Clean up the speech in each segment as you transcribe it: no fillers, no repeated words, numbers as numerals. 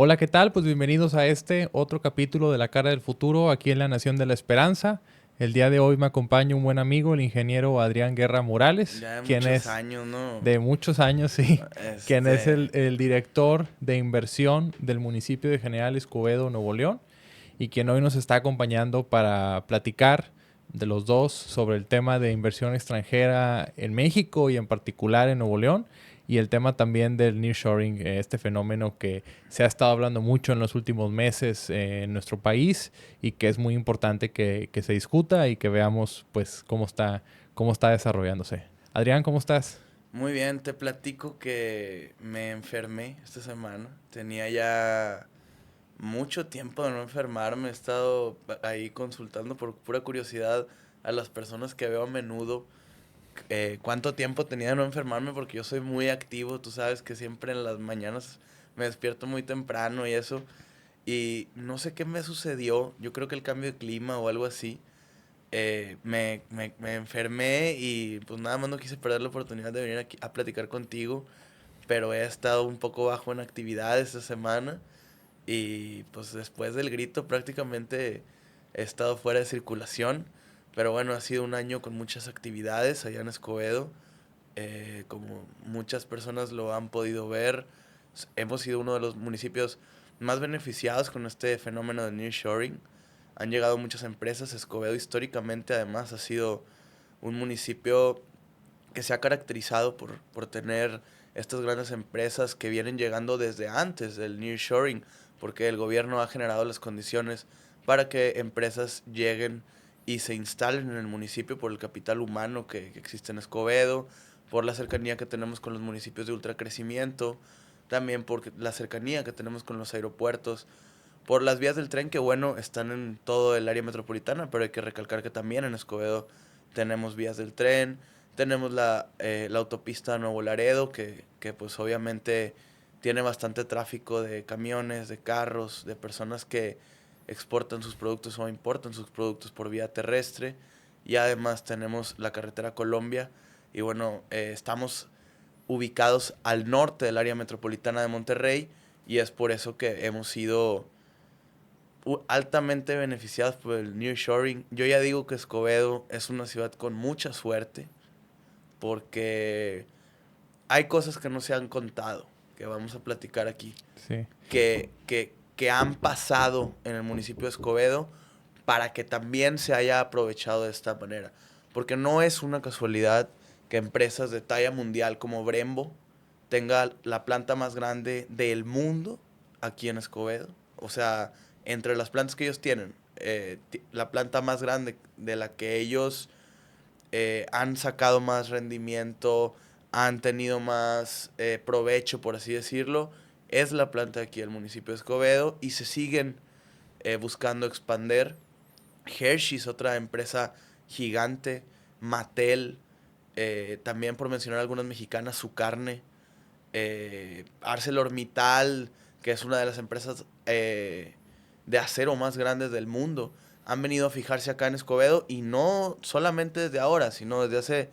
Hola, ¿qué tal? Pues bienvenidos a este otro capítulo de La Cara del Futuro aquí en la Nación de la Esperanza. El día de hoy me acompaña un buen amigo, el ingeniero Adrián Guerra Morales, Ya de quien muchos es años, ¿no? de muchos años, sí, quien es Este, el director de inversión del municipio de General Escobedo, Nuevo León, y quien hoy nos está acompañando para platicar de los dos sobre el tema de inversión extranjera en México y en particular en Nuevo León y el tema también del nearshoring, este fenómeno que se ha estado hablando mucho en los últimos meses en nuestro país y que es muy importante que se discuta y que veamos pues cómo está desarrollándose. Adrián, ¿cómo estás? Muy bien, te platico que me enfermé esta semana. Tenía ya mucho tiempo de no enfermarme. He estado ahí consultando por pura curiosidad a las personas que veo a menudo cuánto tiempo tenía de no enfermarme porque yo soy muy activo. Tú sabes que siempre en las mañanas me despierto muy temprano y eso. Y no sé qué me sucedió. Yo creo que el cambio de clima o algo así. Me enfermé y pues nada más no quise perder la oportunidad de venir aquí a platicar contigo, pero he estado un poco bajo en actividades esta semana y pues después del grito prácticamente he estado fuera de circulación, pero bueno, ha sido un año con muchas actividades allá en Escobedo, como muchas personas lo han podido ver, hemos sido uno de los municipios más beneficiados con este fenómeno de nearshoring. Han llegado muchas empresas. Escobedo históricamente además ha sido un municipio que se ha caracterizado por tener estas grandes empresas que vienen llegando desde antes del nearshoring, porque el gobierno ha generado las condiciones para que empresas lleguen y se instalen en el municipio por el capital humano que existe en Escobedo, por la cercanía que tenemos con los municipios de ultracrecimiento, también por la cercanía que tenemos con los aeropuertos, por las vías del tren que, bueno, están en todo el área metropolitana, pero hay que recalcar que también en Escobedo tenemos vías del tren, tenemos la autopista Nuevo Laredo, que pues obviamente tiene bastante tráfico de camiones, de carros, de personas que exportan sus productos o importan sus productos por vía terrestre. Y además tenemos la carretera Colombia. Y bueno, estamos ubicados al norte del área metropolitana de Monterrey y es por eso que hemos sido altamente beneficiados por el nearshoring. Yo ya digo que Escobedo es una ciudad con mucha suerte porque hay cosas que no se han contado, que vamos a platicar aquí, Sí. que han pasado en el municipio de Escobedo para que también se haya aprovechado de esta manera. Porque no es una casualidad que empresas de talla mundial como Brembo tenga la planta más grande del mundo aquí en Escobedo. O sea, entre las plantas que ellos tienen, la planta más grande de la que ellos han sacado más rendimiento, han tenido más provecho, por así decirlo, es la planta de aquí del municipio de Escobedo y se siguen buscando expander. Hershey's, otra empresa gigante, Mattel, también por mencionar algunas mexicanas, su carne, ArcelorMittal, que es una de las empresas de acero más grandes del mundo, han venido a fijarse acá en Escobedo y no solamente desde ahora, sino desde hace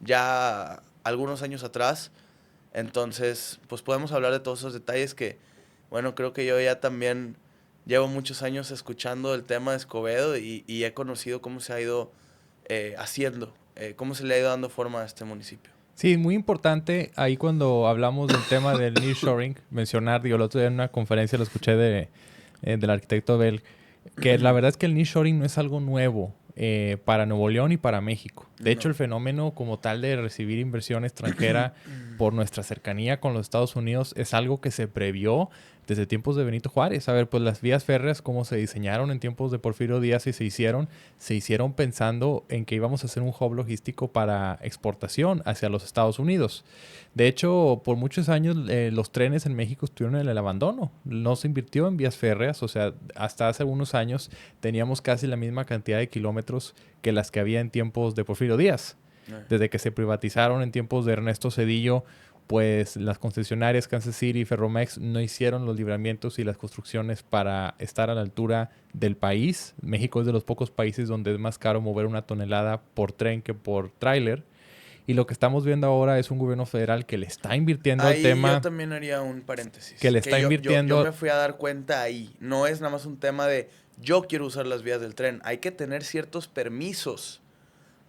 ya algunos años atrás. Entonces, pues podemos hablar de todos esos detalles que, bueno, creo que yo ya también llevo muchos años escuchando el tema de Escobedo y he conocido cómo se ha ido haciendo, cómo se le ha ido dando forma a este municipio. Sí, muy importante ahí cuando hablamos del tema del nearshoring, mencionar, digo, el otro día en una conferencia lo escuché del arquitecto Bell, que la verdad es que el nearshoring no es algo nuevo para Nuevo León y para México. De hecho, No. el fenómeno como tal de recibir inversión extranjera por nuestra cercanía con los Estados Unidos es algo que se previó desde tiempos de Benito Juárez. A ver, pues las vías férreas, como se diseñaron en tiempos de Porfirio Díaz y se hicieron pensando en que íbamos a hacer un hub logístico para exportación hacia los Estados Unidos. De hecho, por muchos años los trenes en México estuvieron en el abandono. No se invirtió en vías férreas, o sea, hasta hace unos años teníamos casi la misma cantidad de kilómetros que las que había en tiempos de Porfirio Díaz. Desde que se privatizaron en tiempos de Ernesto Zedillo, pues las concesionarias Kansas City y Ferromex no hicieron los libramientos y las construcciones para estar a la altura del país. México es de los pocos países donde es más caro mover una tonelada por tren que por tráiler. Y lo que estamos viendo ahora es un gobierno federal que le está invirtiendo al Ahí tema. yo también haría un paréntesis. Que le está Yo invirtiendo. me fui a dar cuenta ahí. No es nada más un tema de yo quiero usar las vías del tren. Hay que tener ciertos permisos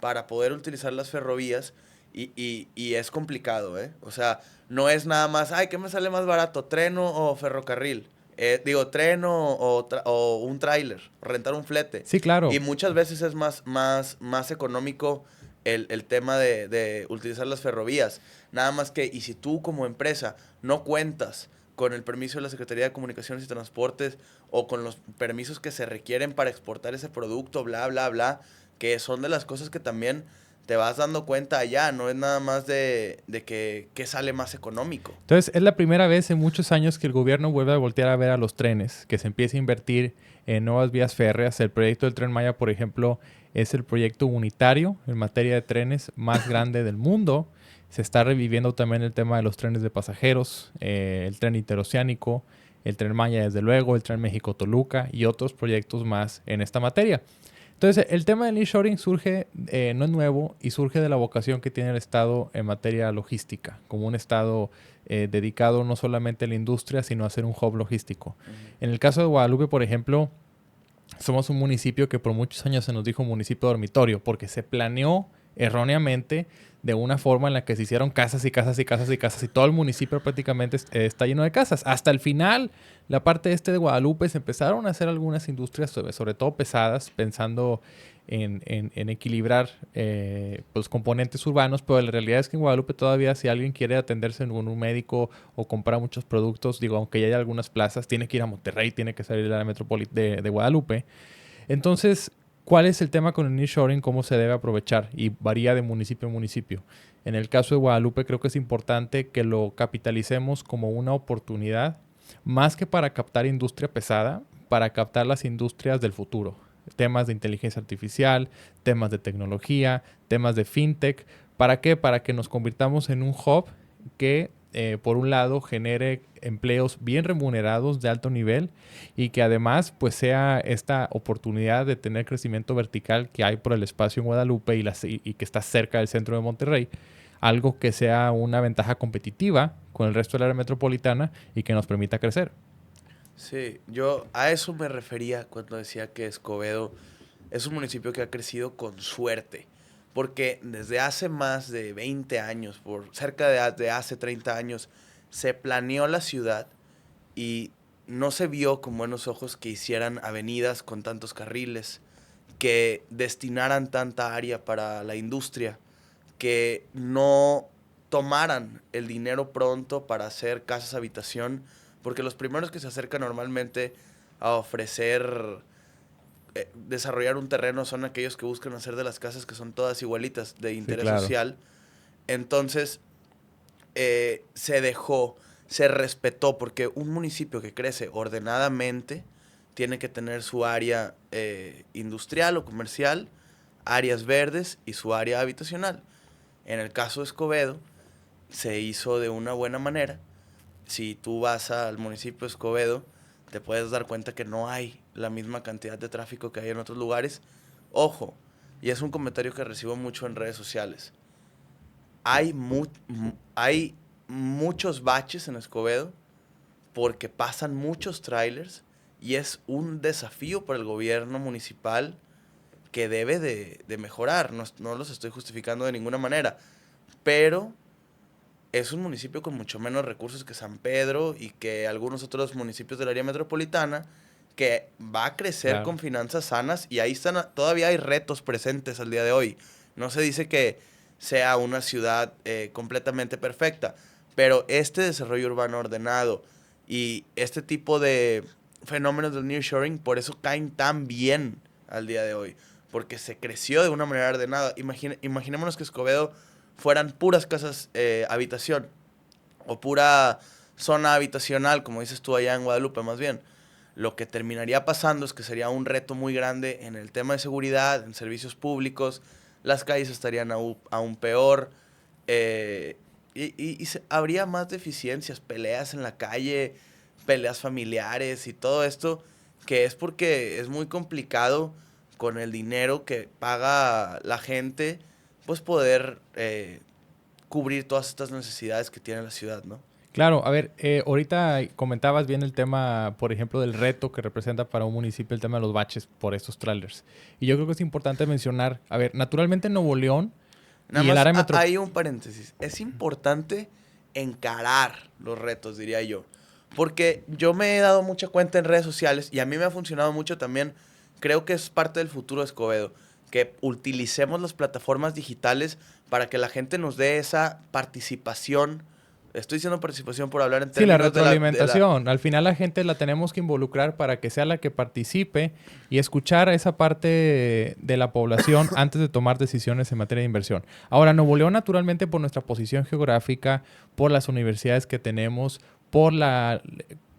para poder utilizar las ferrovías y es complicado, ¿eh? O sea, no es nada más, ay, ¿qué me sale más barato? ¿Tren o ferrocarril? Tren o un tráiler, rentar un flete. Sí, claro. Y muchas veces es más económico el tema de utilizar las ferrovías. Nada más que, y si tú como empresa no cuentas con el permiso de la Secretaría de Comunicaciones y Transportes o con los permisos que se requieren para exportar ese producto, bla, bla, bla, que son de las cosas que también te vas dando cuenta allá, no es nada más de que sale más económico. Entonces, es la primera vez en muchos años que el gobierno vuelve a voltear a ver a los trenes, que se empieza a invertir en nuevas vías férreas. El proyecto del Tren Maya, por ejemplo, es el proyecto unitario en materia de trenes más grande del mundo. Se está reviviendo también el tema de los trenes de pasajeros, el tren interoceánico, el Tren Maya, desde luego, el Tren México-Toluca y otros proyectos más en esta materia. Entonces, el tema del nearshoring surge, no es nuevo, y surge de la vocación que tiene el Estado en materia logística, como un Estado dedicado no solamente a la industria, sino a ser un hub logístico. En el caso de Guadalupe, por ejemplo, somos un municipio que por muchos años se nos dijo municipio dormitorio, porque se planeó erróneamente de una forma en la que se hicieron casas y casas y casas y casas, y todo el municipio prácticamente está lleno de casas. Hasta el final, la parte este de Guadalupe, se empezaron a hacer algunas industrias, sobre todo pesadas, pensando en equilibrar los componentes urbanos, pero la realidad es que en Guadalupe todavía, si alguien quiere atenderse en un médico o comprar muchos productos, digo, aunque ya hay algunas plazas, tiene que ir a Monterrey, tiene que salir de la metrópoli de Guadalupe. Entonces, ¿cuál es el tema con el nearshoring? ¿Cómo se debe aprovechar? Y varía de municipio a municipio. En el caso de Guadalupe, creo que es importante que lo capitalicemos como una oportunidad, más que para captar industria pesada, para captar las industrias del futuro. Temas de inteligencia artificial, temas de tecnología, temas de fintech. ¿Para qué? Para que nos convirtamos en un hub que, por un lado, genere empleos bien remunerados de alto nivel y que además pues sea esta oportunidad de tener crecimiento vertical que hay por el espacio en Guadalupe y que está cerca del centro de Monterrey, algo que sea una ventaja competitiva con el resto del área metropolitana y que nos permita crecer. Sí, yo a eso me refería cuando decía que Escobedo es un municipio que ha crecido con suerte, porque desde hace más de 20 años, por cerca de hace 30 años, se planeó la ciudad y no se vio con buenos ojos que hicieran avenidas con tantos carriles, que destinaran tanta área para la industria, que no tomaran el dinero pronto para hacer casas habitación, porque los primeros que se acercan normalmente a ofrecer desarrollar un terreno son aquellos que buscan hacer de las casas que son todas igualitas de interés social. Entonces se dejó, se respetó, porque un municipio que crece ordenadamente tiene que tener su área industrial o comercial, áreas verdes y su área habitacional. En el caso de Escobedo, se hizo de una buena manera. Si tú vas al municipio de Escobedo, te puedes dar cuenta que no hay la misma cantidad de tráfico que hay en otros lugares. Ojo, y es un comentario que recibo mucho en redes sociales. Hay muchos baches en Escobedo porque pasan muchos trailers y es un desafío para el gobierno municipal que debe de mejorar. No los estoy justificando de ninguna manera, pero es un municipio con mucho menos recursos que San Pedro y que algunos otros municipios del área metropolitana, que va a crecer con finanzas sanas, y ahí todavía hay retos presentes al día de hoy. No se dice que sea una ciudad completamente perfecta, pero este desarrollo urbano ordenado y este tipo de fenómenos del nearshoring, por eso caen tan bien al día de hoy, porque se creció de una manera ordenada. Imaginémonos que Escobedo fueran puras casas habitación o pura zona habitacional, como dices tú allá en Guadalupe más bien. Lo que terminaría pasando es que sería un reto muy grande en el tema de seguridad, en servicios públicos, las calles estarían aún peor, habría más deficiencias, peleas en la calle, peleas familiares y todo esto, que es porque es muy complicado con el dinero que paga la gente, pues poder cubrir todas estas necesidades que tiene la ciudad, ¿no? Claro, a ver, ahorita comentabas bien el tema, por ejemplo, del reto que representa para un municipio el tema de los baches por estos trailers. Y yo creo que es importante mencionar, a ver, naturalmente en Nuevo León Nada y el más área metro... hay un paréntesis. Es importante encarar los retos, diría yo. Porque yo me he dado mucha cuenta en redes sociales y a mí me ha funcionado mucho también. Creo que es parte del futuro de Escobedo. Que utilicemos las plataformas digitales para que la gente nos dé esa participación. Estoy diciendo participación por hablar en Sí, la términos de la... retroalimentación. Al final la gente la tenemos que involucrar para que sea la que participe y escuchar a esa parte de la población antes de tomar decisiones en materia de inversión. Ahora, Nuevo León, naturalmente, por nuestra posición geográfica, por las universidades que tenemos, por la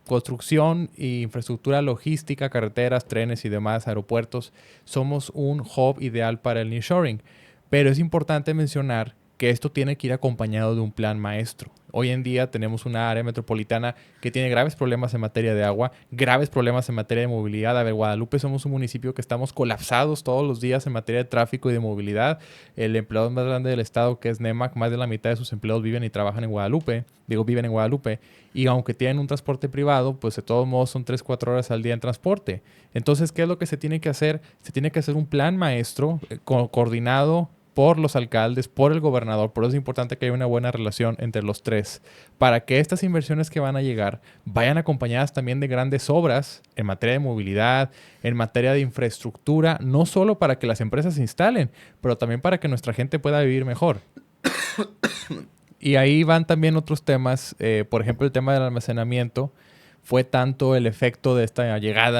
construcción e infraestructura logística, carreteras, trenes y demás, aeropuertos, somos un hub ideal para el nearshoring. Pero es importante mencionar que esto tiene que ir acompañado de un plan maestro. Hoy en día tenemos una área metropolitana que tiene graves problemas en materia de agua, graves problemas en materia de movilidad. A ver, Guadalupe somos un municipio que estamos colapsados todos los días en materia de tráfico y de movilidad. El empleador más grande del estado, que es NEMAC, más de la mitad de sus empleados viven y trabajan en Guadalupe. Viven en Guadalupe. Y aunque tienen un transporte privado, pues de todos modos son 3-4 horas al día en transporte. Entonces, ¿qué es lo que se tiene que hacer? Se tiene que hacer un plan maestro coordinado por los alcaldes, por el gobernador. Por eso es importante que haya una buena relación entre los tres, para que estas inversiones que van a llegar vayan acompañadas también de grandes obras en materia de movilidad, en materia de infraestructura, no solo para que las empresas se instalen, pero también para que nuestra gente pueda vivir mejor. Y ahí van también otros temas, por ejemplo, el tema del almacenamiento. Fue tanto el efecto de esta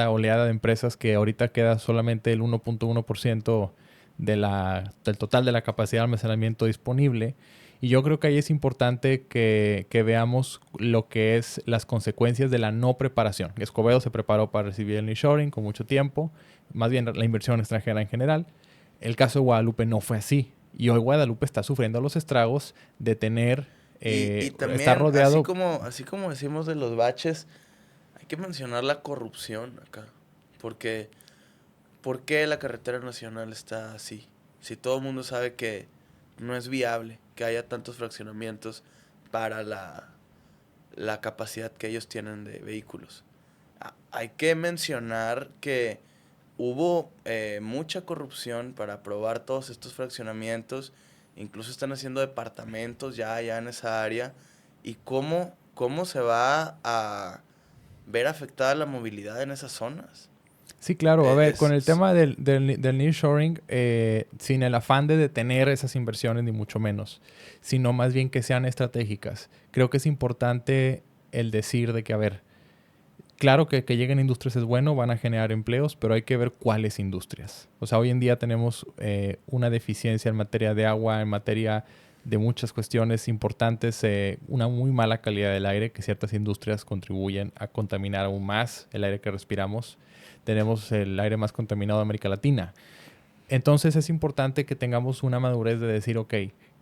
oleada de empresas que ahorita queda solamente el 1.1% del total de la capacidad de almacenamiento disponible. Y yo creo que ahí es importante que veamos lo que es las consecuencias de la no preparación. Escobedo se preparó para recibir el nearshoring con mucho tiempo, más bien la inversión extranjera en general. El caso de Guadalupe no fue así. Y hoy Guadalupe está sufriendo los estragos de tener... y también, está rodeado... así como decimos de los baches, hay que mencionar la corrupción acá. Porque... ¿Por qué la carretera nacional está así? Si todo el mundo sabe que no es viable que haya tantos fraccionamientos para la capacidad que ellos tienen de vehículos. Hay que mencionar que hubo mucha corrupción para aprobar todos estos fraccionamientos. Incluso están haciendo departamentos ya en esa área. ¿Y cómo se va a ver afectada la movilidad en esas zonas? Sí, claro. A ver, con el tema del nearshoring, sin el afán de detener esas inversiones, ni mucho menos, sino más bien que sean estratégicas. Creo que es importante el decir de que, a ver, claro que lleguen industrias es bueno, van a generar empleos, pero hay que ver cuáles industrias. O sea, hoy en día tenemos una deficiencia en materia de agua, en materia de muchas cuestiones importantes, una muy mala calidad del aire, que ciertas industrias contribuyen a contaminar aún más el aire que respiramos. Tenemos el aire más contaminado de América Latina. Entonces es importante que tengamos una madurez de decir, ok,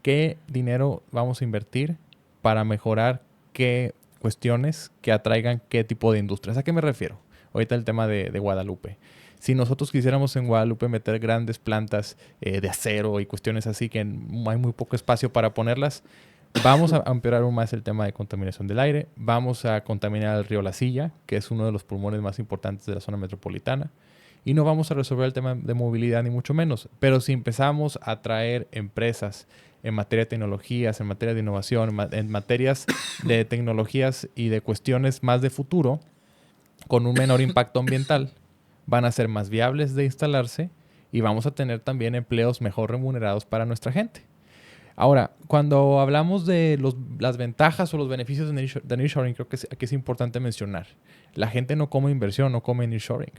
¿qué dinero vamos a invertir para mejorar qué cuestiones que atraigan qué tipo de industrias? ¿A qué me refiero? Ahorita el tema de Guadalupe. Si nosotros quisiéramos en Guadalupe meter grandes plantas de acero y cuestiones así que hay muy poco espacio para ponerlas, vamos a empeorar aún más el tema de contaminación del aire. Vamos a contaminar el río La Silla, que es uno de los pulmones más importantes de la zona metropolitana. Y no vamos a resolver el tema de movilidad, ni mucho menos. Pero si empezamos a traer empresas en materia de tecnologías, en materia de innovación, en materias de tecnologías y de cuestiones más de futuro, con un menor impacto ambiental, van a ser más viables de instalarse y vamos a tener también empleos mejor remunerados para nuestra gente. Ahora, cuando hablamos de las ventajas o los beneficios de nearshoring, creo que aquí es importante mencionar. La gente no come inversión, no come nearshoring.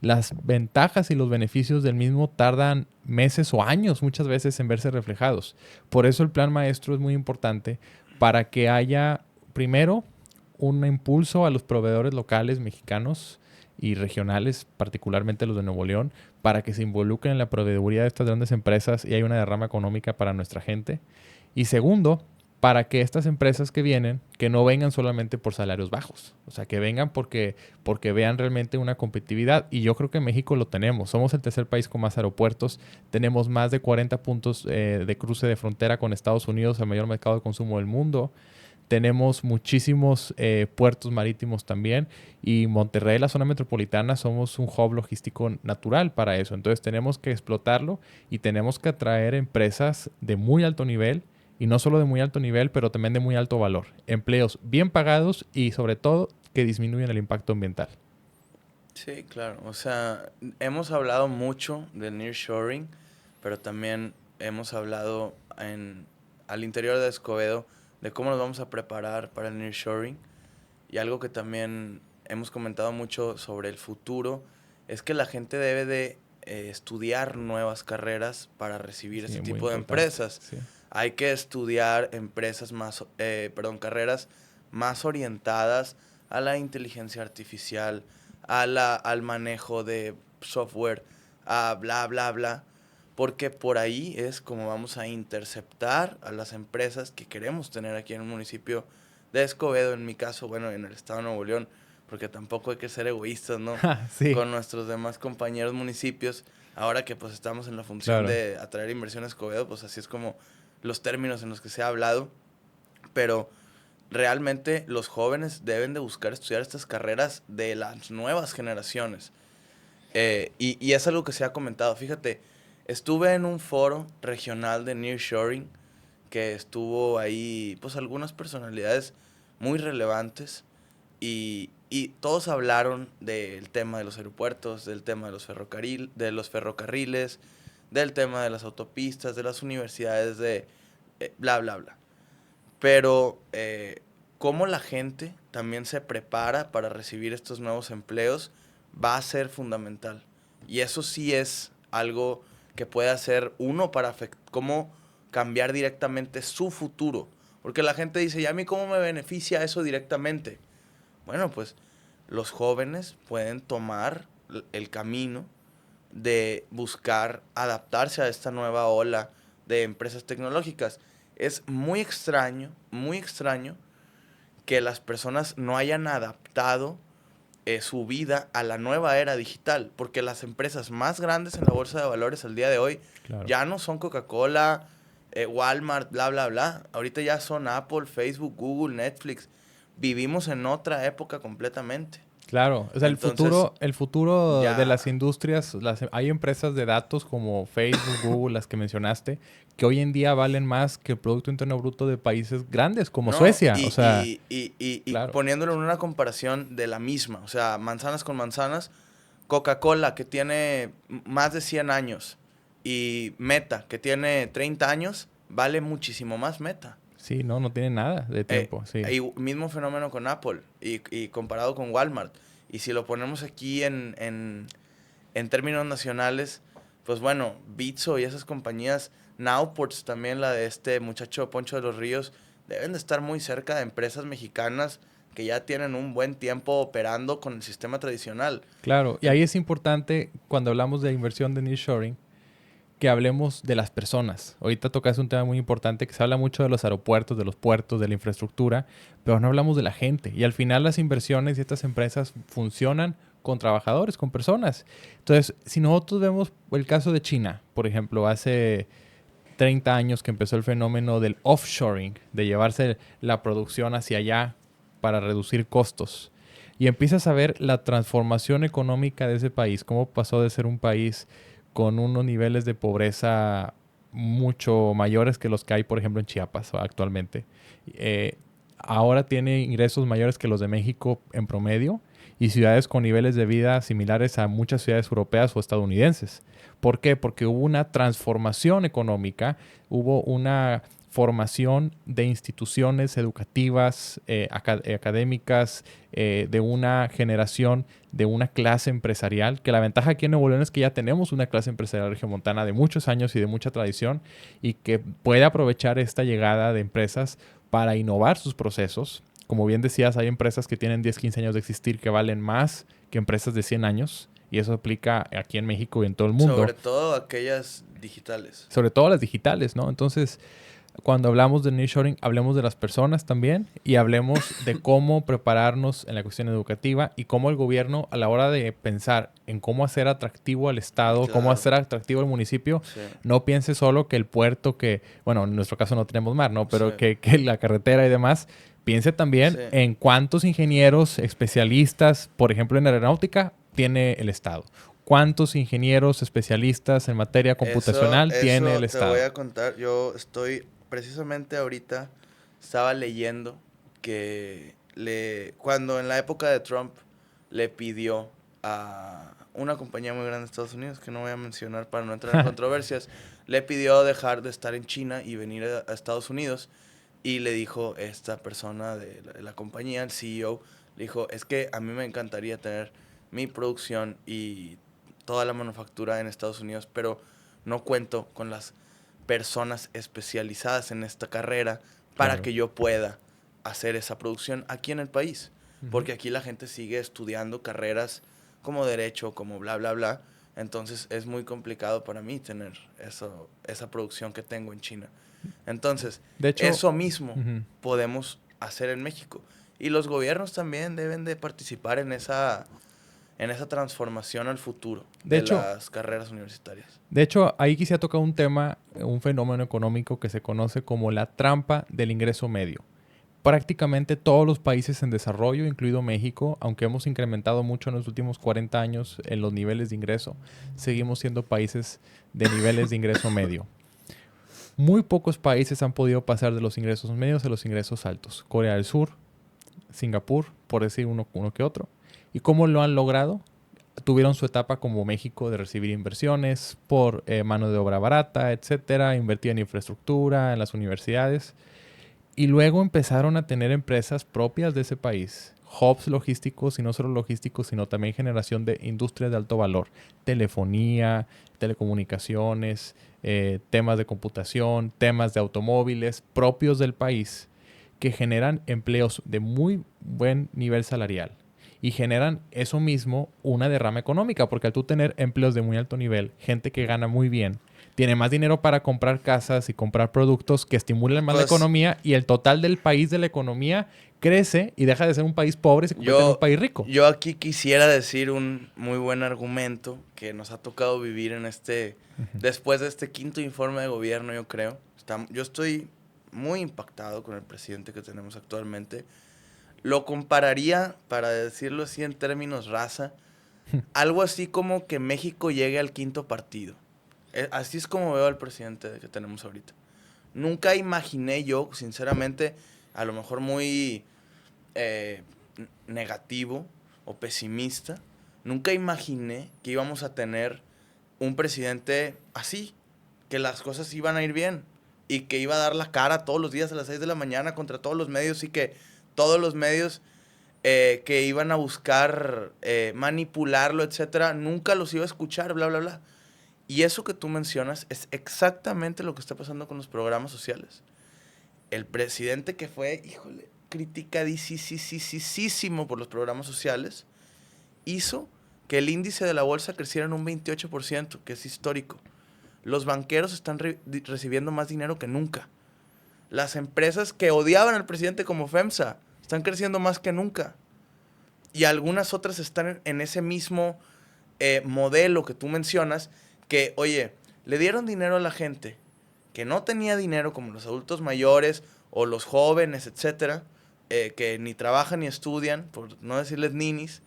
Las ventajas y los beneficios del mismo tardan meses o años muchas veces en verse reflejados. Por eso el plan maestro es muy importante para que haya, primero, un impulso a los proveedores locales mexicanos y regionales, particularmente los de Nuevo León, para que se involucren en la proveeduría de estas grandes empresas y hay una derrama económica para nuestra gente. Y segundo, para que estas empresas que vienen, que no vengan solamente por salarios bajos, o sea, que vengan porque vean realmente una competitividad. Y yo creo que en México lo tenemos. Somos el tercer país con más aeropuertos. Tenemos más de 40 puntos de cruce de frontera con Estados Unidos, el mayor mercado de consumo del mundo. Tenemos muchísimos puertos marítimos también. Y Monterrey, la zona metropolitana, somos un hub logístico natural para eso. Entonces tenemos que explotarlo y tenemos que atraer empresas de muy alto nivel. Y no solo de muy alto nivel, pero también de muy alto valor. Empleos bien pagados y sobre todo que disminuyen el impacto ambiental. Sí, claro. O sea, hemos hablado mucho del nearshoring, pero también hemos hablado al interior de Escobedo de cómo nos vamos a preparar para el nearshoring. Y algo que también hemos comentado mucho sobre el futuro es que la gente debe de estudiar nuevas carreras para recibir Sí, ese muy tipo de importante. empresas. Sí. Hay que estudiar carreras más orientadas a la inteligencia artificial, al manejo de software, a bla, bla, bla. Porque por ahí es como vamos a interceptar a las empresas que queremos tener aquí en el municipio de Escobedo, en mi caso, bueno, en el estado de Nuevo León, porque tampoco hay que ser egoístas, ¿no? Sí, Con nuestros demás compañeros municipios, ahora que pues estamos en la función claro. de atraer inversión a Escobedo, pues así es como los términos en los que se ha hablado, pero realmente los jóvenes deben de buscar estudiar estas carreras de las nuevas generaciones. Y es algo que se ha comentado. Fíjate, estuve en un foro regional de nearshoring que estuvo ahí, pues algunas personalidades muy relevantes y todos hablaron del tema de los aeropuertos, del tema de de los ferrocarriles, del tema de las autopistas, de las universidades, de bla, bla, bla. Pero cómo la gente también se prepara para recibir estos nuevos empleos va a ser fundamental. Y eso sí es algo que puede hacer uno para cómo cambiar directamente su futuro. Porque la gente dice, ¿y a mí cómo me beneficia eso directamente? Bueno, pues los jóvenes pueden tomar el camino de buscar adaptarse a esta nueva ola de empresas tecnológicas. Es muy extraño que las personas no hayan adaptado su vida a la nueva era digital, porque las empresas más grandes en la bolsa de valores al día de hoy Claro. ya no son Coca-Cola, Walmart, bla, bla, bla. Ahorita ya son Apple, Facebook, Google, Netflix. Vivimos en otra época completamente. Claro, o sea, Entonces, el futuro de las ya, industrias, hay empresas de datos como Facebook, Google, las que mencionaste, que hoy en día valen más que el Producto Interno Bruto de países grandes como no, Suecia. O sea, y claro, poniéndolo en una comparación de la misma, o sea, manzanas con manzanas, Coca-Cola, que tiene más de 100 años, y Meta, que tiene 30 años, vale muchísimo más Meta. sí, no tiene nada de tiempo, sí. Y mismo fenómeno con Apple y comparado con Walmart. Y si lo ponemos aquí en términos nacionales, pues bueno, Bitso y esas compañías, Nowports también, la de este muchacho Poncho de los Ríos, deben de estar muy cerca de empresas mexicanas que ya tienen un buen tiempo operando con el sistema tradicional. Claro, y En- ahí es importante cuando hablamos de inversión de nearshoring que hablemos de las personas. Ahorita tocas un tema muy importante que se habla mucho de los aeropuertos, de los puertos, de la infraestructura, pero no hablamos de la gente. Y al final las inversiones y estas empresas funcionan con trabajadores, con personas. Entonces, si nosotros vemos el caso de China, por ejemplo, hace 30 años que empezó el fenómeno del offshoring, de llevarse la producción hacia allá para reducir costos. Y empiezas a ver la transformación económica de ese país, cómo pasó de ser un país con unos niveles de pobreza mucho mayores que los que hay, por ejemplo, en Chiapas actualmente. Eh, Ahora tiene ingresos mayores que los de México en promedio y ciudades con niveles de vida similares a muchas ciudades europeas o estadounidenses. ¿Por qué? Porque hubo una transformación económica, hubo una formación de instituciones educativas, académicas, de una generación, de una clase empresarial, que la ventaja aquí en Nuevo León es que ya tenemos una clase empresarial regiomontana de muchos años y de mucha tradición y que puede aprovechar esta llegada de empresas para innovar sus procesos. Como bien decías, hay empresas que tienen 10, 15 años de existir que valen más que empresas de 100 años y eso aplica aquí en México y en todo el mundo, Sobre todo aquellas digitales. sobre todo las digitales, ¿no? Entonces, cuando hablamos de nearshoring, hablemos de las personas también y hablemos de cómo prepararnos en la cuestión educativa y cómo el gobierno, a la hora de pensar en cómo hacer atractivo al estado, cómo Claro. hacer atractivo al municipio, Sí, no piense solo que el puerto, que, bueno, en nuestro caso no tenemos mar, ¿no? sí, Pero que la carretera y demás, piense también sí. en cuántos ingenieros especialistas, por ejemplo, en aeronáutica, tiene el estado. ¿Cuántos ingenieros especialistas en materia computacional tiene el Eso te voy estado? a contar. Yo estoy, precisamente ahorita, estaba leyendo que cuando en la época de Trump le pidió a una compañía muy grande de Estados Unidos, que no voy a mencionar para no entrar en controversias, le pidió dejar de estar en China y venir a Estados Unidos. Y le dijo esta persona de la compañía, el CEO, le dijo, es que a mí me encantaría tener mi producción y toda la manufactura en Estados Unidos, pero no cuento con las personas especializadas en esta carrera para Claro. que yo pueda hacer esa producción aquí en el país. Ujú. Porque aquí la gente sigue estudiando carreras como derecho, como bla, bla, bla. Entonces es muy complicado para mí tener esa producción que tengo en China. Entonces, De hecho, eso mismo ujú. podemos hacer en México. Y los gobiernos también deben de participar en esa transformación al futuro De de hecho, las carreras universitarias. de hecho, ahí quisiera tocar un tema, un fenómeno económico que se conoce como la trampa del ingreso medio. Prácticamente todos los países en desarrollo, incluido México, aunque hemos incrementado mucho en los últimos 40 años en los niveles de ingreso, seguimos siendo países de niveles de ingreso medio. Muy pocos países han podido pasar de los ingresos medios a los ingresos altos. Corea del Sur, Singapur, por decir uno que otro. ¿Y cómo lo han logrado? Tuvieron su etapa como México de recibir inversiones por mano de obra barata, etcétera, invertir en infraestructura, en las universidades. Y luego empezaron a tener empresas propias de ese país. Hubs logísticos y no solo logísticos, sino también generación de industrias de alto valor. Telefonía, telecomunicaciones, temas de computación, temas de automóviles propios del país que generan empleos de muy buen nivel salarial y generan eso mismo una derrama económica, porque al tú tener empleos de muy alto nivel, gente que gana muy bien, tiene más dinero para comprar casas y comprar productos que estimulan más la Pues economía y el total del país de la economía crece y deja de ser un país pobre y se convierte en un yo, país rico. yo aquí quisiera decir un muy buen argumento que nos ha tocado vivir Ujú. después de este quinto informe de gobierno, yo creo. Yo estoy muy impactado con el presidente que tenemos actualmente. Lo compararía, para decirlo así en términos raza, algo así como que México llegue al quinto partido. Así es como veo al presidente que tenemos ahorita. Nunca imaginé yo, sinceramente, a lo mejor muy eh, negativo o pesimista, nunca imaginé que íbamos a tener un presidente así, que las cosas iban a ir bien y que iba a dar la cara todos los días a las 6 de la mañana contra todos los medios y que todos los medios que iban a buscar manipularlo, etcétera, nunca los iba a escuchar, bla, bla, bla. Y eso que tú mencionas es exactamente lo que está pasando con los programas sociales. El presidente que fue, híjole, criticadísimo por los programas sociales, hizo que el índice de la bolsa creciera en un 28%, que es histórico. Los banqueros están recibiendo más dinero que nunca. Las empresas que odiaban al presidente como FEMSA están creciendo más que nunca. Y algunas otras están en ese mismo modelo que tú mencionas, que, oye, le dieron dinero a la gente que no tenía dinero, como los adultos mayores o los jóvenes, etcétera, que ni trabajan ni estudian, por no decirles ninis,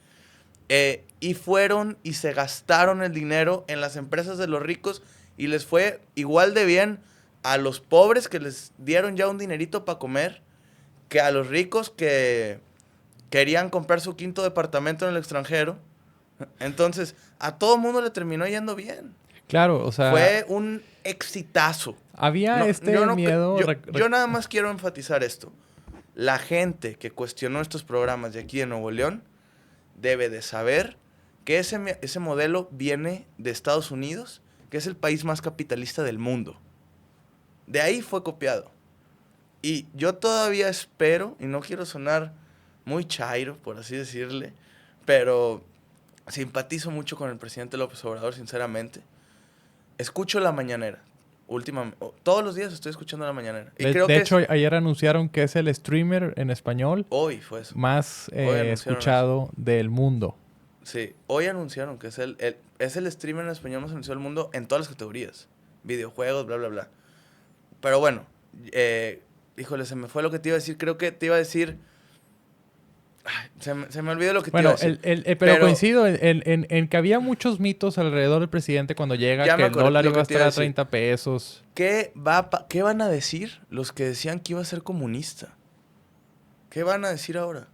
y fueron y se gastaron el dinero en las empresas de los ricos y les fue igual de bien a los pobres que les dieron ya un dinerito para comer que a los ricos que querían comprar su quinto departamento en el extranjero. Entonces, a todo mundo le terminó yendo bien. Claro, o sea, Fue un exitazo. había No, yo, este no, miedo. yo nada más quiero enfatizar esto. La gente que cuestionó estos programas de aquí de Nuevo León debe de saber que ese modelo viene de Estados Unidos, que es el país más capitalista del mundo. De ahí fue copiado. Y yo todavía espero, y no quiero sonar muy chairo, por así decirle, pero simpatizo mucho con el presidente López Obrador, sinceramente. Escucho la mañanera. Todos los días estoy escuchando la mañanera. Y De hecho, ayer anunciaron que es el streamer en español hoy fue eso. más escuchado del mundo. Sí, hoy anunciaron que es el streamer en español más anunciado del mundo en todas las categorías. Videojuegos, bla, bla, bla. Pero bueno, híjole, se me fue lo que te iba a decir. Creo que te iba a decir... Ay, se me olvidó lo que te iba a decir. Pero coincido en que había muchos mitos alrededor del presidente cuando llega, que el dólar iba a estar a 30 pesos. ¿Qué van a decir los que decían que iba a ser comunista? ¿Qué van a decir ahora?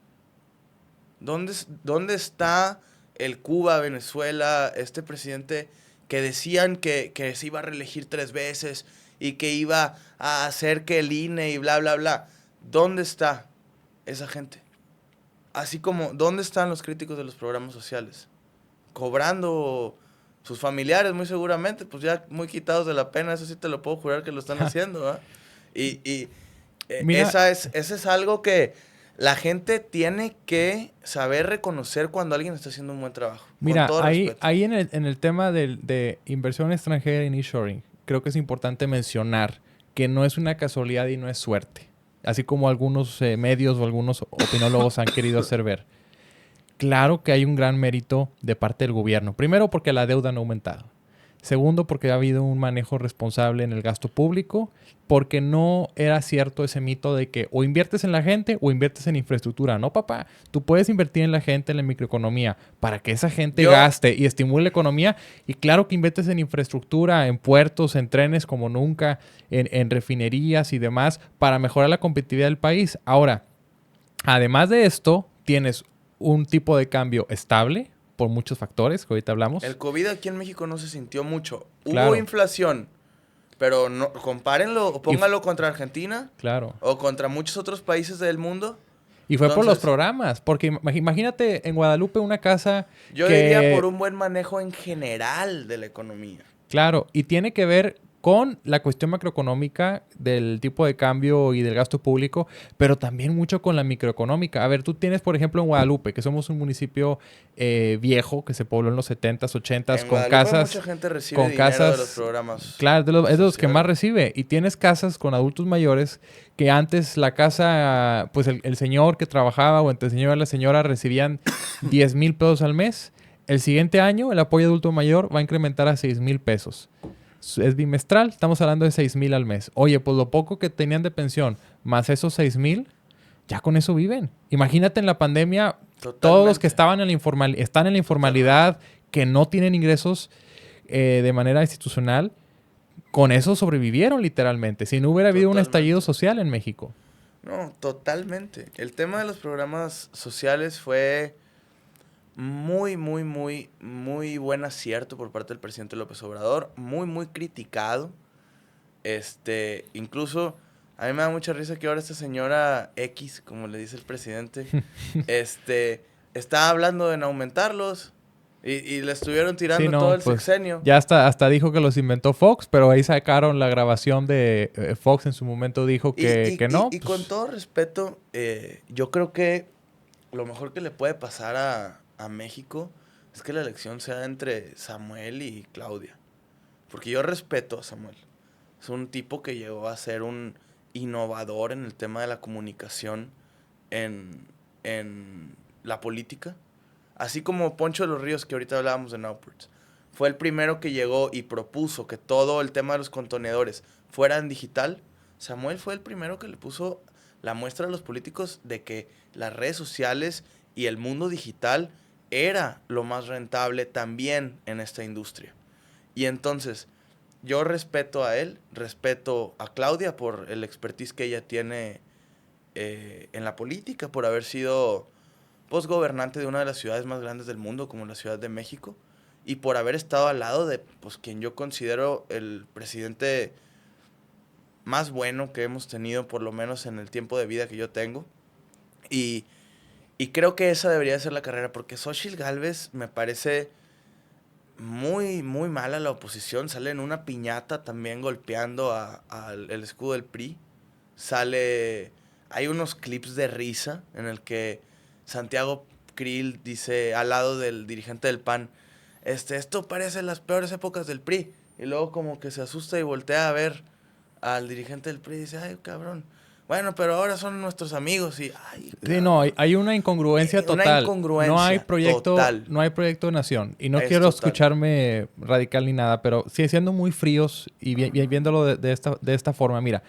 ¿Dónde está el Cuba, Venezuela, este presidente que decían que se iba a reelegir 3 veces y que iba a hacer que el INE y bla, bla, bla? ¿Dónde está esa gente? Así como, ¿dónde están los críticos de los programas sociales? Cobrando sus familiares, muy seguramente, pues ya muy quitados de la pena, eso sí te lo puedo jurar que lo están haciendo, ¿verdad? Esa es algo que la gente tiene que saber reconocer cuando alguien está haciendo un buen trabajo. Mira, ahí en el tema de inversión extranjera y nearshoring, creo que es importante mencionar que no es una casualidad y no es suerte. Así como algunos medios o algunos opinólogos han querido hacer ver. Claro que hay un gran mérito de parte del gobierno. Primero, porque la deuda no ha aumentado. Segundo, porque ha habido un manejo responsable en el gasto público, porque no era cierto ese mito de que o inviertes en la gente o inviertes en infraestructura. No, papá. Tú puedes invertir en la gente, en la microeconomía, para que esa gente gaste y estimule la economía. Y claro que inviertes en infraestructura, en puertos, en trenes como nunca, en refinerías y demás, para mejorar la competitividad del país. Ahora, además de esto, tienes un tipo de cambio estable, por muchos factores que ahorita hablamos. El COVID aquí en México no se sintió mucho. Claro. Hubo inflación, pero no, compárenlo o póngalo contra Argentina. Claro. O contra muchos otros países del mundo. Y fue por los programas, porque imagínate en Guadalupe una casa yo diría por un buen manejo en general de la economía. Claro, y tiene que ver con la cuestión macroeconómica del tipo de cambio y del gasto público, pero también mucho con la microeconómica. A ver, tú tienes, por ejemplo, en Guadalupe, que somos un municipio viejo, que se pobló en los 70s, 80s, con casas... mucha gente recibe dinero de los programas. Claro, es de los que más recibe. Y tienes casas con adultos mayores que antes la casa, pues el señor que trabajaba o entre el señor y la señora recibían 10,000 pesos al mes. El siguiente año el apoyo adulto mayor va a incrementar a 6,000 pesos. Es bimestral, estamos hablando de 6,000 al mes. Oye, pues lo poco que tenían de pensión, más esos 6,000, ya con eso viven. Imagínate en la pandemia, todos los que estaban en están en la informalidad, que no tienen ingresos de manera institucional, con eso sobrevivieron literalmente. Si no hubiera habido un estallido social en México. No, totalmente. El tema de los programas sociales fue muy, muy, muy, muy buen acierto por parte del presidente López Obrador. Muy, muy criticado. Incluso a mí me da mucha risa que ahora esta señora X, como le dice el presidente, está hablando en aumentarlos. Y le estuvieron tirando todo el sexenio. Ya hasta dijo que los inventó Fox, pero ahí sacaron la grabación de Fox en su momento dijo que no. Y con todo respeto, yo creo que lo mejor que le puede pasar a México es que la elección sea entre Samuel y Claudia. Porque yo respeto a Samuel. Es un tipo que llegó a ser un innovador en el tema de la comunicación en la política. Así como Poncho de los Ríos, que ahorita hablábamos de Nowports. Fue el primero que llegó y propuso que todo el tema de los contenedores fuera en digital. Samuel fue el primero que le puso la muestra a los políticos de que las redes sociales y el mundo digital era lo más rentable también en esta industria. Y entonces, yo respeto a él, respeto a Claudia por el expertise que ella tiene en la política, por haber sido gobernante de una de las ciudades más grandes del mundo, como la Ciudad de México, y por haber estado al lado de quien yo considero el presidente más bueno que hemos tenido, por lo menos en el tiempo de vida que yo tengo. Y creo que esa debería ser la carrera, porque Xóchitl Gálvez me parece muy, muy mala la oposición. Sale en una piñata también golpeando al escudo del PRI. Hay unos clips de risa en el que Santiago dice al lado del dirigente del PAN, esto parece las peores épocas del PRI. y luego como que se asusta y voltea a ver al dirigente del PRI y dice, ay, cabrón, bueno, pero ahora son nuestros amigos y, ay, Sí, no, cabrón. hay una incongruencia Una total. incongruencia total. No hay proyecto de nación. Y no Es quiero total. escucharme radical ni nada, pero sí siendo muy fríos y viéndolo de esta forma. Mira,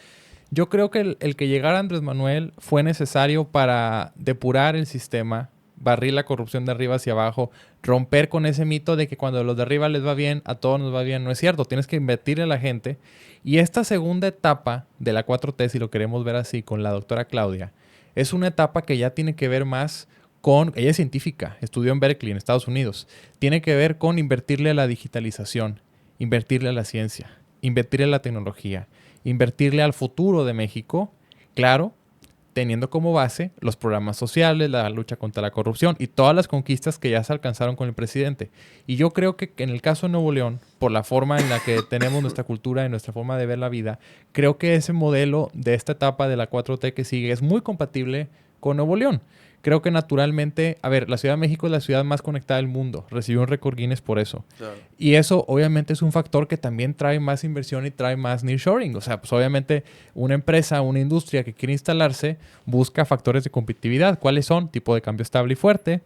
yo creo que el que llegara Andrés Manuel fue necesario para depurar el sistema, barrir la corrupción de arriba hacia abajo, romper con ese mito de que cuando a los de arriba les va bien, a todos nos va bien. No es cierto, tienes que invertirle a la gente. Y esta segunda etapa de la 4T, si lo queremos ver así, con la doctora Claudia, es una etapa que ya tiene que ver más con, ella es científica, estudió en Berkeley, en Estados Unidos, tiene que ver con invertirle a la digitalización, invertirle a la ciencia, invertirle a la tecnología, invertirle al futuro de México, claro, teniendo como base los programas sociales, la lucha contra la corrupción y todas las conquistas que ya se alcanzaron con el presidente. Y yo creo que en el caso de Nuevo León, por la forma en la que tenemos nuestra cultura y nuestra forma de ver la vida, creo que ese modelo de esta etapa de la 4T que sigue es muy compatible con Nuevo León. Creo que naturalmente, a ver, la Ciudad de México es la ciudad más conectada del mundo. Recibió un récord Guinness por eso. Claro. Y eso obviamente es un factor que también trae más inversión y trae más nearshoring. O sea, pues obviamente una empresa, una industria que quiere instalarse busca factores de competitividad. ¿Cuáles son? Tipo de cambio estable y fuerte,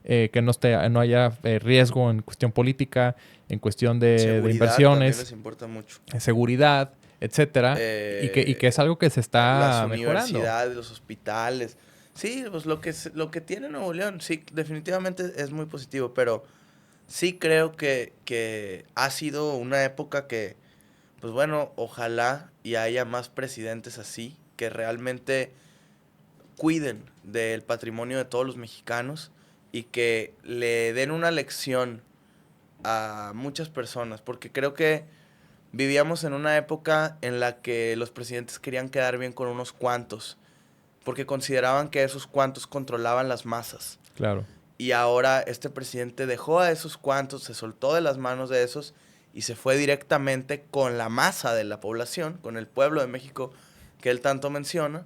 que no haya riesgo en cuestión política, en cuestión de inversiones. También les importa mucho. Seguridad, etcétera. Y que es algo que se está las mejorando. universidades, los hospitales. Sí, pues lo que tiene Nuevo León, sí, definitivamente es muy positivo, pero sí creo que ha sido una época que, pues bueno, ojalá y haya más presidentes así, que realmente cuiden del patrimonio de todos los mexicanos y que le den una lección a muchas personas, porque creo que vivíamos en una época en la que los presidentes querían quedar bien con unos cuantos, porque consideraban que esos cuantos controlaban las masas. Claro. Y ahora este presidente dejó a esos cuantos, se soltó de las manos de esos y se fue directamente con la masa de la población, con el pueblo de México que él tanto menciona.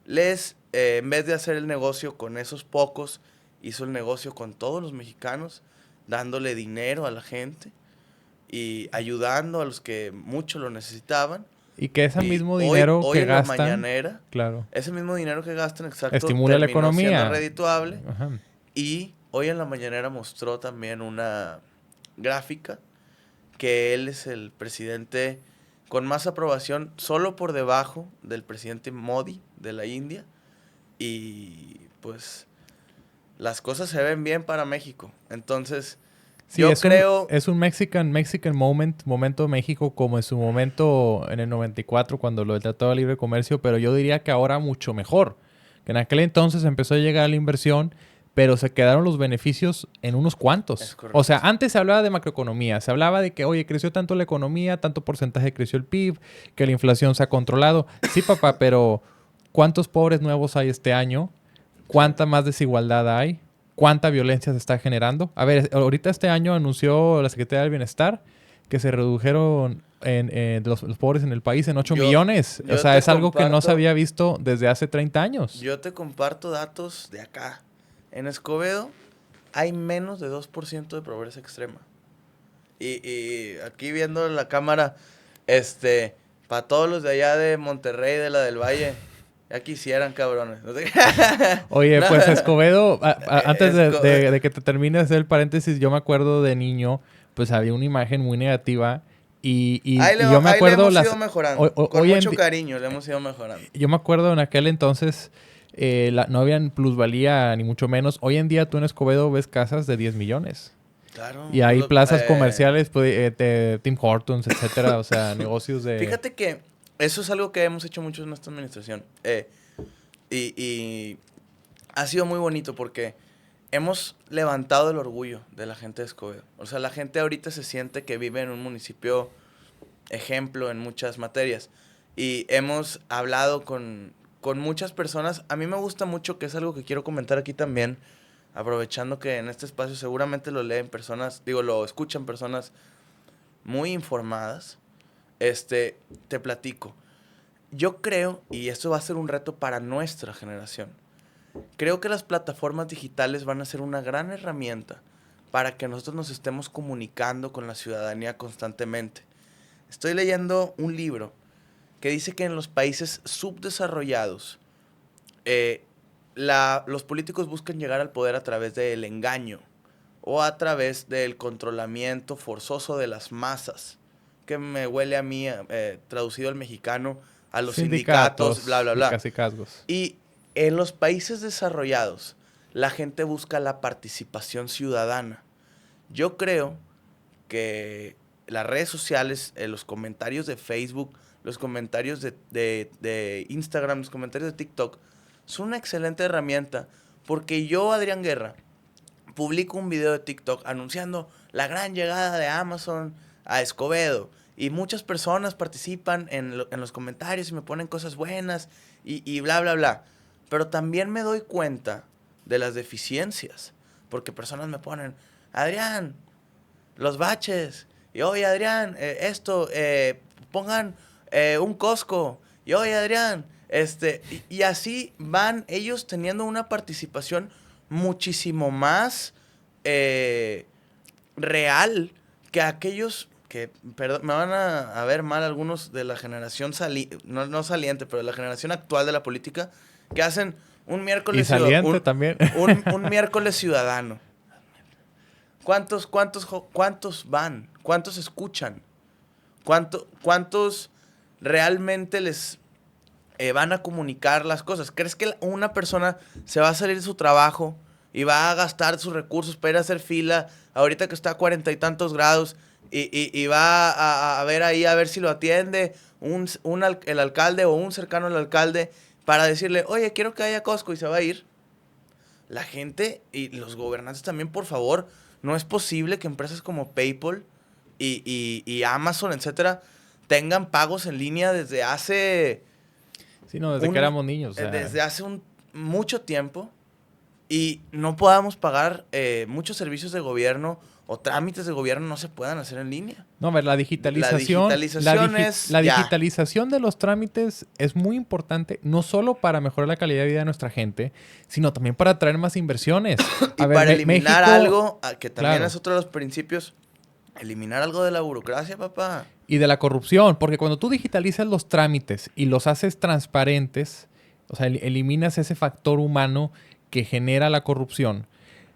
En vez de hacer el negocio con esos pocos, hizo el negocio con todos los mexicanos, dándole dinero a la gente y ayudando a los que mucho lo necesitaban. Y que ese Y mismo dinero hoy que en gastan, la mañanera, claro, ese mismo dinero que gastan, exacto, estimula la terminó siendo economía. redituable. Ajá. Y hoy en la mañanera mostró también una gráfica que él es el presidente con más aprobación, solo por debajo del presidente Modi de la India. Y pues las cosas se ven bien para México. Entonces, Sí, yo creo... es un Mexican momento México como en su momento en el 94 cuando lo del Tratado de Libre Comercio, pero yo diría que ahora mucho mejor. Que en aquel entonces empezó a llegar la inversión, pero se quedaron los beneficios en unos cuantos. Es correcto. O sea, antes se hablaba de macroeconomía, se hablaba de que, oye, creció tanto la economía, tanto porcentaje creció el PIB, que la inflación se ha controlado. Sí, papá, pero ¿cuántos pobres nuevos hay este año? ¿Cuánta más desigualdad hay? ¿Cuánta violencia se está generando? A ver, ahorita este año anunció la Secretaría del Bienestar que se redujeron los pobres en el país en 8 millones. O sea, es algo que no se había visto desde hace 30 años. Yo te comparto datos de acá. En Escobedo hay menos de 2% de pobreza extrema. Y aquí viendo la cámara, para todos los de allá de Monterrey, de la del Valle, ya quisieran, cabrones. Oye, No. pues Escobedo, antes de que te termine de hacer el paréntesis, yo me acuerdo de niño, pues había una imagen muy negativa y yo me acuerdo le hemos ido mejorando. Con mucho cariño le hemos ido mejorando. Yo me acuerdo en aquel entonces no habían plusvalía ni mucho menos. Hoy en día tú en Escobedo ves casas de 10 millones. Claro. Y hay plazas comerciales, pues, Tim Hortons, etcétera, o sea, negocios de... Fíjate que eso es algo que hemos hecho mucho en esta administración. Y ha sido muy bonito porque hemos levantado el orgullo de la gente de Escobedo. O sea, la gente ahorita se siente que vive en un municipio ejemplo en muchas materias. Y hemos hablado con muchas personas. A mí me gusta mucho, que es algo que quiero comentar aquí también, aprovechando que en este espacio seguramente lo leen personas, lo escuchan personas muy informadas. Te platico. Yo creo, y esto va a ser un reto para nuestra generación, creo que las plataformas digitales van a ser una gran herramienta para que nosotros nos estemos comunicando con la ciudadanía constantemente. Estoy leyendo un libro que dice que en los países subdesarrollados los políticos buscan llegar al poder a través del engaño o a través del controlamiento forzoso de las masas, que me huele a mí, traducido al mexicano, a los sindicatos, bla, bla, bla. Cacicazgos. Y en los países desarrollados, la gente busca la participación ciudadana. Yo creo que las redes sociales, los comentarios de Facebook, los comentarios de Instagram, los comentarios de TikTok, son una excelente herramienta, porque yo, Adrián Guerra, publico un video de TikTok anunciando la gran llegada de Amazon a Escobedo, y muchas personas participan en los comentarios y me ponen cosas buenas y bla, bla, bla. Pero también me doy cuenta de las deficiencias, porque personas me ponen, Adrián, los baches, y oye, Adrián, pongan un Costco, y oye, Adrián, y así van ellos teniendo una participación muchísimo más real que aquellos que, perdón, me van a ver mal algunos de la generación no saliente, pero de la generación actual de la política, que hacen un miércoles saliente también. un miércoles ciudadano. ¿Cuántos van? ¿Cuántos escuchan? ¿Cuántos realmente les van a comunicar las cosas? ¿Crees que una persona se va a salir de su trabajo y va a gastar sus recursos para ir a hacer fila ahorita que está a 40 y tantos grados y va a ver ahí a ver si lo atiende el alcalde o un cercano al alcalde para decirle, oye, quiero que haya Costco, y se va a ir? La gente y los gobernantes también, por favor, no es posible que empresas como PayPal y Amazon, etcétera, tengan pagos en línea desde hace... Sí, no, desde que éramos niños. O sea, desde hace mucho tiempo, y no podamos pagar muchos servicios de gobierno o trámites de gobierno no se puedan hacer en línea. No, a ver, la digitalización de los trámites es muy importante, no solo para mejorar la calidad de vida de nuestra gente, sino también para atraer más inversiones. Y para eliminar algo, que también es otro de los principios, eliminar algo de la burocracia, papá. Y de la corrupción, porque cuando tú digitalizas los trámites y los haces transparentes, o sea, eliminas ese factor humano que genera la corrupción,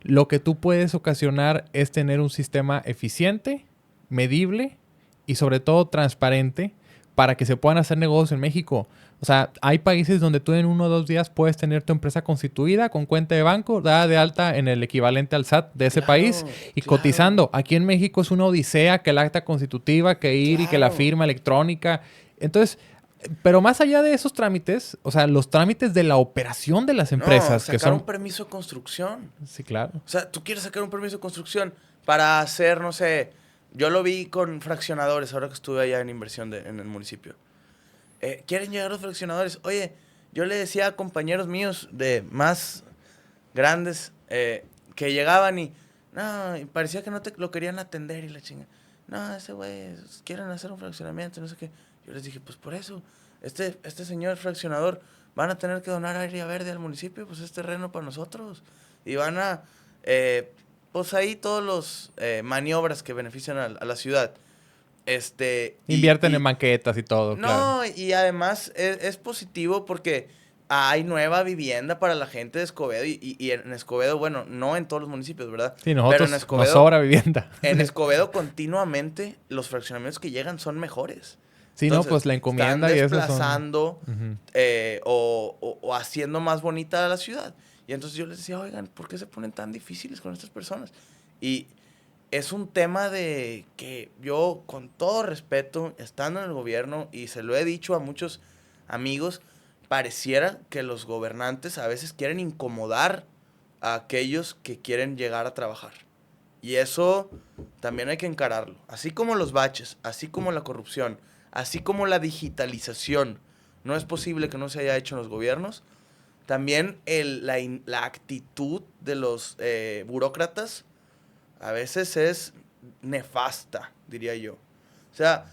lo que tú puedes ocasionar es tener un sistema eficiente, medible y sobre todo transparente para que se puedan hacer negocios en México. O sea, hay países donde tú en 1 o 2 días puedes tener tu empresa constituida con cuenta de banco, dada de alta en el equivalente al SAT de ese país y cotizando. Aquí en México es una odisea que el acta constitutiva, que ir y que la firma electrónica. Entonces... Pero más allá de esos trámites, o sea, los trámites de la operación de las empresas... sacar un permiso de construcción. Sí, claro. O sea, tú quieres sacar un permiso de construcción para hacer, no sé... Yo lo vi con fraccionadores ahora que estuve allá en inversión en el municipio. ¿Quieren llegar los fraccionadores? Oye, yo le decía a compañeros míos de más grandes que llegaban y... No, y parecía que no te lo querían atender y la chinga. No, ese güey, quieren hacer un fraccionamiento, no sé qué. Yo les dije, pues por eso, este señor fraccionador van a tener que donar área verde al municipio, pues es terreno para nosotros. Y van a, pues ahí todos los maniobras que benefician a la ciudad. Invierten en maquetas y todo. No, claro. Y además es positivo porque hay nueva vivienda para la gente de Escobedo. Y en Escobedo, bueno, no en todos los municipios, ¿verdad? Sí, nosotros pero en Escobedo, nos sobra vivienda. En Escobedo continuamente los fraccionamientos que llegan son mejores. Sí, entonces, no, pues la encomienda y eso son... desplazando o haciendo más bonita la ciudad. Y entonces yo les decía, oigan, ¿por qué se ponen tan difíciles con estas personas? Y es un tema de que yo, con todo respeto, estando en el gobierno, y se lo he dicho a muchos amigos, pareciera que los gobernantes a veces quieren incomodar a aquellos que quieren llegar a trabajar. Y eso también hay que encararlo. Así como los baches, así como la corrupción, así como la digitalización, no es posible que no se haya hecho en los gobiernos. También la actitud de los burócratas a veces es nefasta, diría yo. O sea,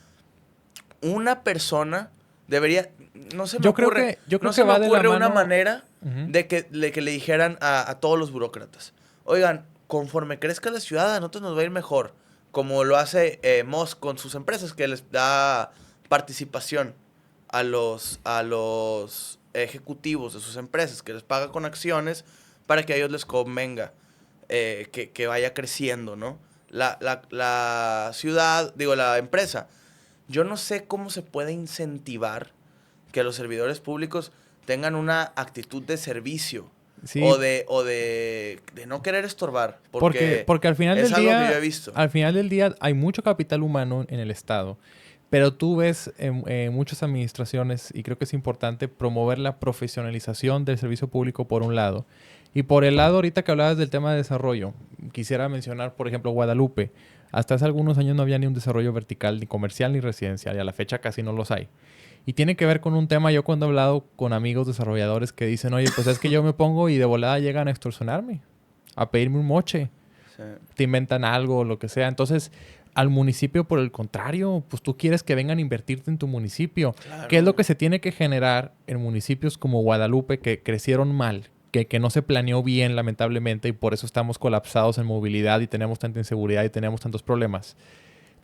una persona debería... No se me ocurre, no se me ocurre una manera de que le dijeran a todos los burócratas, oigan, conforme crezca la ciudad, a nosotros nos va a ir mejor. como lo hace Musk con sus empresas, que les da participación a los ejecutivos de sus empresas, que les paga con acciones para que a ellos les convenga que vaya creciendo, ¿no? La ciudad, digo, la empresa, yo no sé cómo se puede incentivar que los servidores públicos tengan una actitud de servicio. Sí, De no querer estorbar. porque al final es del algo que yo día, he visto. al final del día hay mucho capital humano en el Estado. Pero tú ves en muchas administraciones, y creo que es importante promover la profesionalización del servicio público por un lado. Y por el lado, ahorita que hablabas del tema de desarrollo, quisiera mencionar, por ejemplo, Guadalupe. Hasta hace algunos años no había ni un desarrollo vertical, ni comercial, ni residencial, y a la fecha casi no los hay. Y tiene que ver con un tema, yo cuando he hablado con amigos desarrolladores que dicen, oye, pues es que yo me pongo y de volada llegan a extorsionarme, a pedirme un moche, Sí. te inventan algo, lo que sea. Entonces, al municipio, por el contrario, pues tú quieres que vengan a invertirte en tu municipio. Claro. ¿Qué es lo que se tiene que generar en municipios como Guadalupe que crecieron mal? Que no se planeó bien, lamentablemente, y por eso estamos colapsados en movilidad y tenemos tanta inseguridad y tenemos tantos problemas.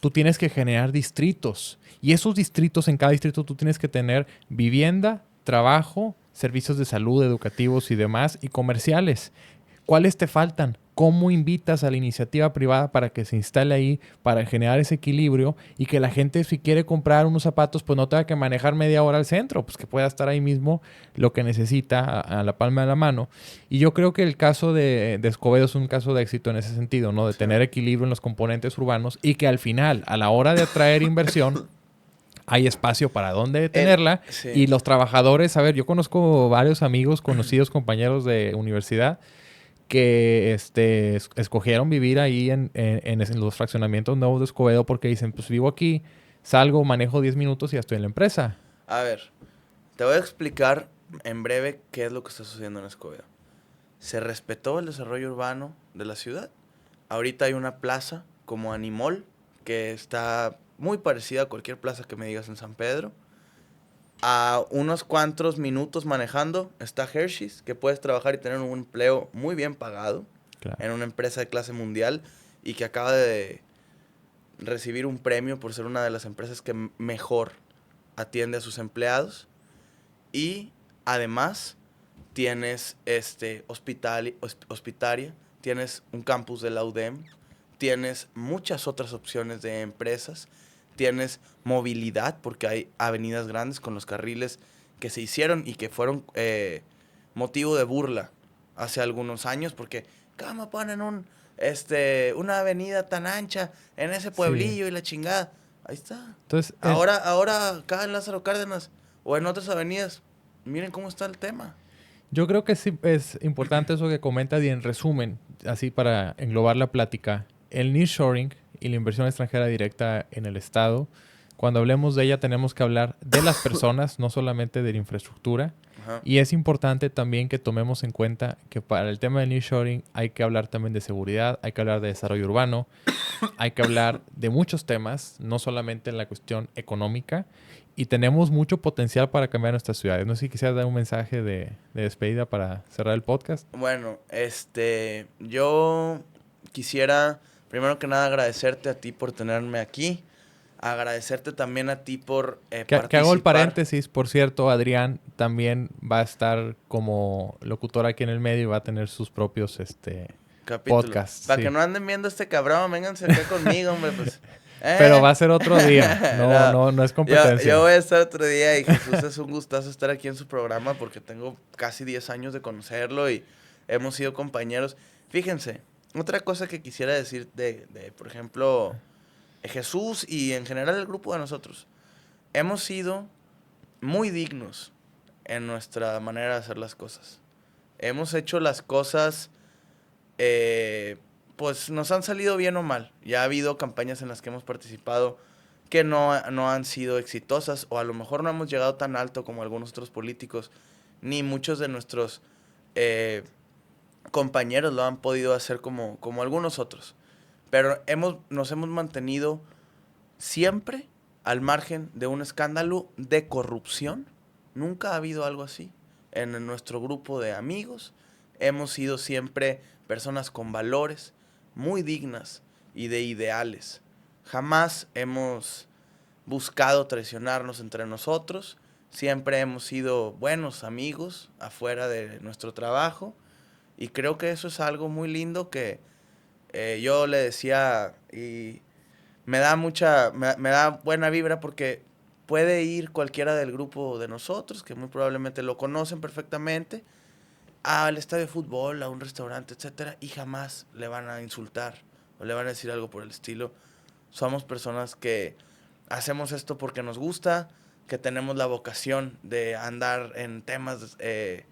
Tú tienes que generar distritos. Y esos distritos, en cada distrito, tú tienes que tener vivienda, trabajo, servicios de salud, educativos y demás, y comerciales. ¿Cuáles te faltan? ¿Cómo invitas a la iniciativa privada para que se instale ahí, para generar ese equilibrio y que la gente, si quiere comprar unos zapatos, pues no tenga que manejar media hora al centro, pues que pueda estar ahí mismo lo que necesita a la palma de la mano? Y yo creo que el caso de Escobedo es un caso de éxito en ese sentido, ¿no? De tener equilibrio en los componentes urbanos y que al final, a la hora de atraer inversión, hay espacio para dónde tenerla. Sí. Y los trabajadores, a ver, yo conozco varios amigos, conocidos, compañeros de universidad que escogieron vivir ahí en los fraccionamientos nuevos de Escobedo porque dicen, pues vivo aquí, salgo, manejo 10 minutos y ya estoy en la empresa. A ver, te voy a explicar en breve qué es lo que está sucediendo en Escobedo. Se respetó el desarrollo urbano de la ciudad. Ahorita hay una plaza como Animol que está muy parecida a cualquier plaza que me digas en San Pedro. A unos cuantos minutos manejando está Hershey's, que puedes trabajar y tener un empleo muy bien pagado Claro. en una empresa de clase mundial y que acaba de recibir un premio por ser una de las empresas que mejor atiende a sus empleados. Y además tienes Hospitaria, tienes un campus de la UDEM, tienes muchas otras opciones de empresas, tienes movilidad porque hay avenidas grandes con los carriles que se hicieron y que fueron motivo de burla hace algunos años porque ¿cómo ponen una avenida tan ancha en ese pueblillo? Sí. Y la chingada? Ahí está. Entonces, ahora acá en Lázaro Cárdenas o en otras avenidas, miren cómo está el tema. Yo creo que sí es importante eso que comentas y en resumen, así para englobar la plática, el nearshoring y la inversión extranjera directa en el Estado, cuando hablemos de ella tenemos que hablar de las personas, no solamente de la infraestructura. Ajá. Y es importante también que tomemos en cuenta que para el tema del nearshoring hay que hablar también de seguridad, hay que hablar de desarrollo urbano, hay que hablar de muchos temas, no solamente en la cuestión económica. Y tenemos mucho potencial para cambiar nuestras ciudades. No sé si quisieras dar un mensaje de despedida para cerrar el podcast. Bueno, yo quisiera, primero que nada, agradecerte a ti por tenerme aquí. Agradecerte también a ti por participar. Que hago el paréntesis, por cierto, Adrián también va a estar como locutor aquí en el medio y va a tener sus propios podcasts. Para que no anden viendo este cabrón, vénganse acá conmigo, hombre, pues. Pero va a ser otro día. No es competencia. Yo voy a estar otro día y Jesús es un gustazo estar aquí en su programa porque tengo casi 10 años de conocerlo y hemos sido compañeros. Fíjense, otra cosa que quisiera decir de por ejemplo, Jesús y en general el grupo de nosotros. Hemos sido muy dignos en nuestra manera de hacer las cosas. Hemos hecho las cosas... pues nos han salido bien o mal. Ya ha habido campañas en las que hemos participado que no han sido exitosas o a lo mejor no hemos llegado tan alto como algunos otros políticos, ni muchos de nuestros compañeros lo han podido hacer como algunos otros. Pero nos hemos mantenido siempre al margen de un escándalo de corrupción. Nunca ha habido algo así. En nuestro grupo de amigos hemos sido siempre personas con valores, muy dignas, y de ideales. Jamás hemos buscado traicionarnos entre nosotros. Siempre hemos sido buenos amigos afuera de nuestro trabajo. Y creo que eso es algo muy lindo que yo le decía y me da buena vibra porque puede ir cualquiera del grupo de nosotros, que muy probablemente lo conocen perfectamente, al estadio de fútbol, a un restaurante, etcétera, y jamás le van a insultar o le van a decir algo por el estilo. Somos personas que hacemos esto porque nos gusta, que tenemos la vocación de andar en temas de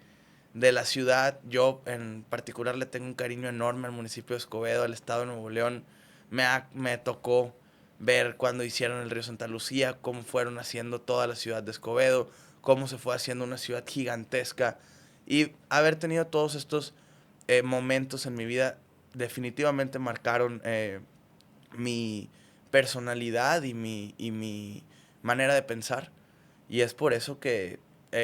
la ciudad. Yo en particular le tengo un cariño enorme al municipio de Escobedo, al estado de Nuevo León. Me tocó ver cuando hicieron el río Santa Lucía, cómo fueron haciendo toda la ciudad de Escobedo, cómo se fue haciendo una ciudad gigantesca. Y haber tenido todos estos momentos en mi vida definitivamente marcaron mi personalidad y mi manera de pensar. Y es por eso que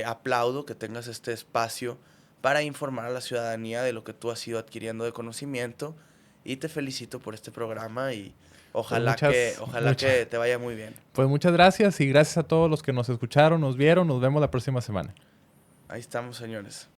aplaudo que tengas este espacio para informar a la ciudadanía de lo que tú has ido adquiriendo de conocimiento. Y te felicito por este programa y Pues ojalá que te vaya muy bien. pues muchas gracias y gracias a todos los que nos escucharon, nos vieron. Nos vemos la próxima semana. Ahí estamos, señores.